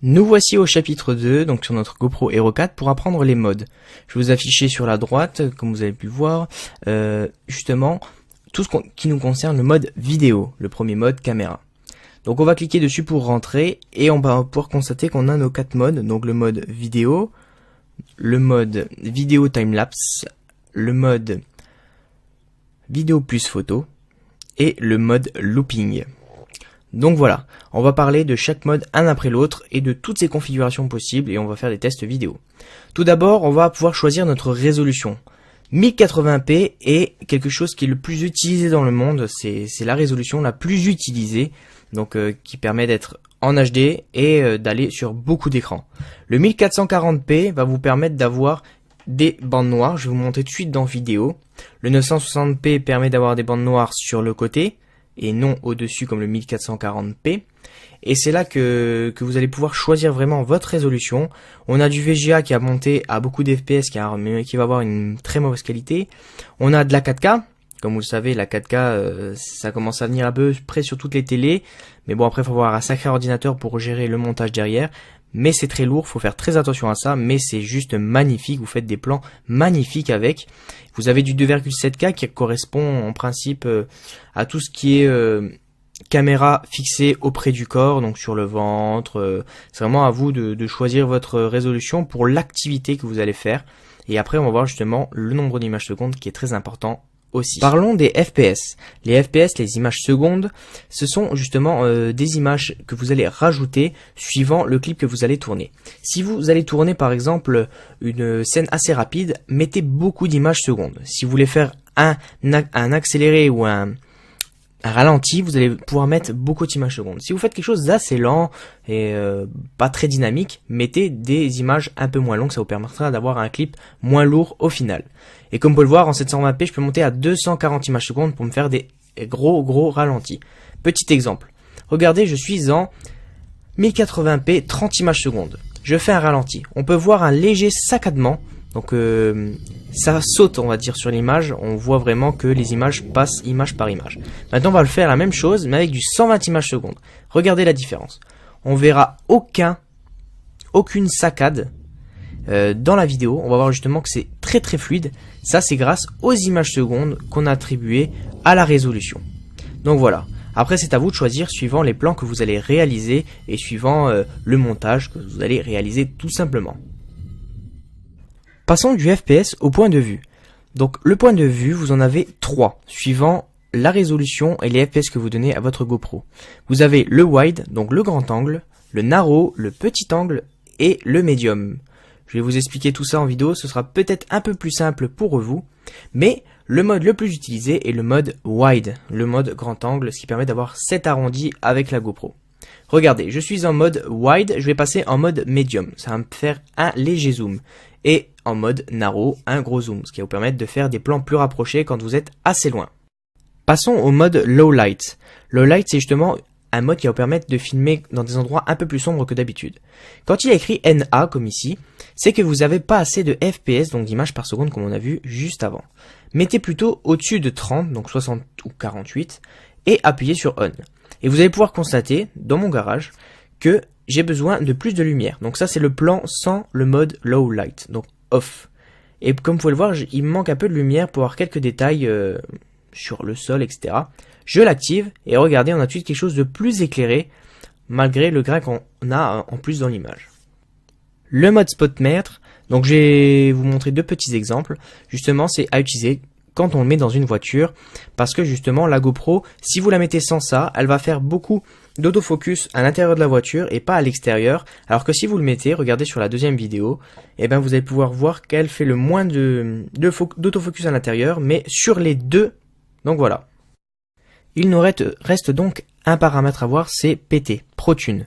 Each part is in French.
Nous voici au chapitre 2, donc sur notre GoPro Hero 4 pour apprendre les modes. Je vais vous afficher sur la droite, comme vous avez pu le voir, justement, tout ce qui nous concerne le mode vidéo, le premier mode caméra. Donc on va cliquer dessus pour rentrer et on va pouvoir constater qu'on a nos 4 modes, donc le mode vidéo timelapse, le mode vidéo plus photo et le mode looping. Donc voilà, on va parler de chaque mode un après l'autre et de toutes ses configurations possibles et on va faire des tests vidéo. Tout d'abord, on va pouvoir choisir notre résolution. 1080p est quelque chose qui est le plus utilisé dans le monde, c'est la résolution la plus utilisée, donc qui permet d'être en HD et d'aller sur beaucoup d'écrans. Le 1440p va vous permettre d'avoir des bandes noires, je vais vous montrer tout de suite dans vidéo. Le 960p permet d'avoir des bandes noires sur le côté et non au-dessus comme le 1440p. Et c'est là que vous allez pouvoir choisir vraiment votre résolution. On a du VGA qui a monté à beaucoup d'FPS qui va avoir une très mauvaise qualité. On a de la 4K. Comme vous le savez, la 4K, ça commence à venir à peu près sur toutes les télés. Mais bon, après, il faut avoir un sacré ordinateur pour gérer le montage derrière. Mais c'est très lourd, faut faire très attention à ça. Mais c'est juste magnifique, vous faites des plans magnifiques avec. Vous avez du 2,7K qui correspond en principe à tout ce qui est caméra fixée auprès du corps, donc sur le ventre. C'est vraiment à vous de choisir votre résolution pour l'activité que vous allez faire. Et après, on va voir justement le nombre d'images secondes qui est très important aussi. Parlons des FPS. Les FPS, les images secondes, ce sont justement des images que vous allez rajouter suivant le clip que vous allez tourner. Si vous allez tourner par exemple une scène assez rapide, mettez beaucoup d'images secondes. Si vous voulez faire un accéléré ou un ralenti, vous allez pouvoir mettre beaucoup d'images secondes. Si vous faites quelque chose d'assez lent et pas très dynamique, mettez des images un peu moins longues, ça vous permettra d'avoir un clip moins lourd au final. Et comme vous pouvez le voir, en 720p, je peux monter à 240 images secondes pour me faire des gros ralentis. Petit exemple. Regardez, je suis en 1080p, 30 images secondes. Je fais un ralenti. On peut voir un léger saccadement. Donc ça saute, on va dire, sur l'image. On voit vraiment que les images passent image par image. Maintenant, on va le faire la même chose, mais avec du 120 images secondes. Regardez la différence. On verra aucune saccade dans la vidéo. On va voir justement que c'est très fluide. Ça, c'est grâce aux images secondes qu'on a attribuées à la résolution. Donc voilà. Après, c'est à vous de choisir suivant les plans que vous allez réaliser et suivant le montage que vous allez réaliser tout simplement. Passons du FPS au point de vue. Donc le point de vue, vous en avez 3, suivant la résolution et les FPS que vous donnez à votre GoPro. Vous avez le wide, donc le grand angle, le narrow, le petit angle et le medium. Je vais vous expliquer tout ça en vidéo, ce sera peut-être un peu plus simple pour vous, mais le mode le plus utilisé est le mode wide, le mode grand angle, ce qui permet d'avoir 7 arrondis avec la GoPro. Regardez, je suis en mode wide, je vais passer en mode medium, ça va me faire un léger zoom. Et en mode narrow, un gros zoom, ce qui va vous permettre de faire des plans plus rapprochés quand vous êtes assez loin. Passons au mode low light. Low light, c'est justement un mode qui va vous permettre de filmer dans des endroits un peu plus sombres que d'habitude. Quand il y a écrit NA comme ici, c'est que vous n'avez pas assez de FPS, donc d'images par seconde comme on a vu juste avant. Mettez plutôt au-dessus de 30, donc 60 ou 48, et appuyez sur On. Et vous allez pouvoir constater, dans mon garage, que j'ai besoin de plus de lumière. Donc ça, c'est le plan sans le mode low light, donc off. Et comme vous pouvez le voir, il me manque un peu de lumière pour avoir quelques détails sur le sol, etc. Je l'active et regardez, on a tout de suite quelque chose de plus éclairé malgré le grain qu'on a en plus dans l'image. Le mode spotmètre, donc je vais vous montrer 2 petits exemples. Justement, c'est à utiliser quand on le met dans une voiture parce que justement la GoPro, si vous la mettez sans ça, elle va faire beaucoup d'autofocus à l'intérieur de la voiture et pas à l'extérieur, alors que si vous le mettez, regardez sur la deuxième vidéo, et ben vous allez pouvoir voir qu'elle fait le moins d'autofocus à l'intérieur, mais sur les deux, donc voilà. Il nous reste donc un paramètre à voir, c'est PT, ProTune.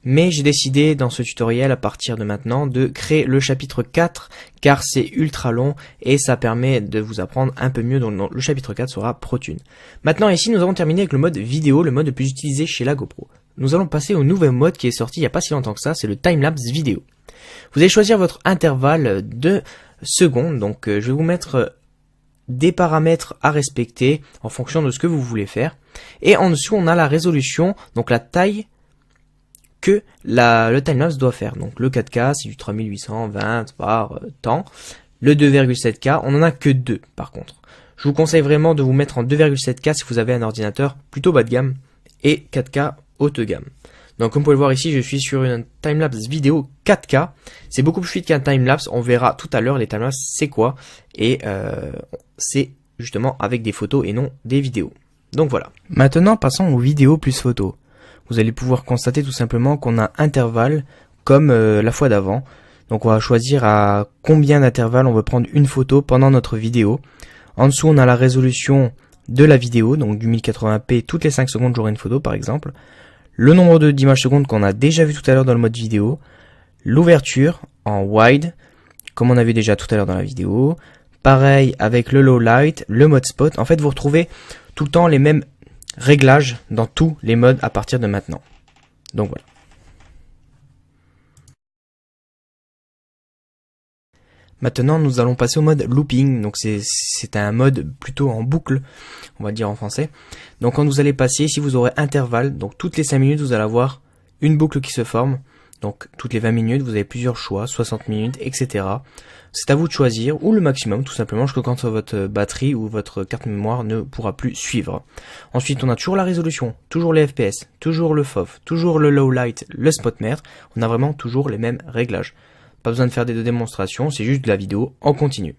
Mais j'ai décidé dans ce tutoriel à partir de maintenant de créer le chapitre 4 car c'est ultra long et ça permet de vous apprendre un peu mieux, donc le chapitre 4 sera ProTune. Maintenant ici nous avons terminé avec le mode vidéo, le mode le plus utilisé chez la GoPro. Nous allons passer au nouvel mode qui est sorti il n'y a pas si longtemps que ça, c'est le timelapse vidéo. Vous allez choisir votre intervalle de secondes, donc je vais vous mettre des paramètres à respecter en fonction de ce que vous voulez faire. Et en dessous on a la résolution, donc la taille que le timelapse doit faire. Donc le 4K, c'est du 3820 par temps. Le 2,7K, on en a que 2 par contre. Je vous conseille vraiment de vous mettre en 2,7K si vous avez un ordinateur plutôt bas de gamme et 4K haute gamme. Donc comme vous pouvez le voir ici, je suis sur une timelapse vidéo 4K. C'est beaucoup plus fluide qu'un timelapse. On verra tout à l'heure les timelapses c'est quoi. Et c'est justement avec des photos et non des vidéos. Donc voilà. Maintenant passons aux vidéos plus photos. Vous allez pouvoir constater tout simplement qu'on a intervalle comme la fois d'avant. Donc on va choisir à combien d'intervalles on veut prendre une photo pendant notre vidéo. En dessous on a la résolution de la vidéo, donc du 1080p, toutes les 5 secondes j'aurai une photo par exemple. Le nombre d'images secondes qu'on a déjà vu tout à l'heure dans le mode vidéo. L'ouverture en wide, comme on a vu déjà tout à l'heure dans la vidéo. Pareil avec le low light, le mode spot. En fait vous retrouvez tout le temps les mêmes réglages dans tous les modes à partir de maintenant. Donc voilà. Maintenant, nous allons passer au mode looping. Donc c'est un mode plutôt en boucle, on va dire en français. Donc quand vous allez passer, si vous aurez intervalle, donc toutes les 5 minutes, vous allez avoir une boucle qui se forme. Donc toutes les 20 minutes, vous avez plusieurs choix, 60 minutes, etc. C'est à vous de choisir, ou le maximum, tout simplement, jusqu'à quand votre batterie ou votre carte mémoire ne pourra plus suivre. Ensuite, on a toujours la résolution, toujours les FPS, toujours le FOV, toujours le low light, le spot mètre. On a vraiment toujours les mêmes réglages. Pas besoin de faire des démonstrations, c'est juste de la vidéo en continu.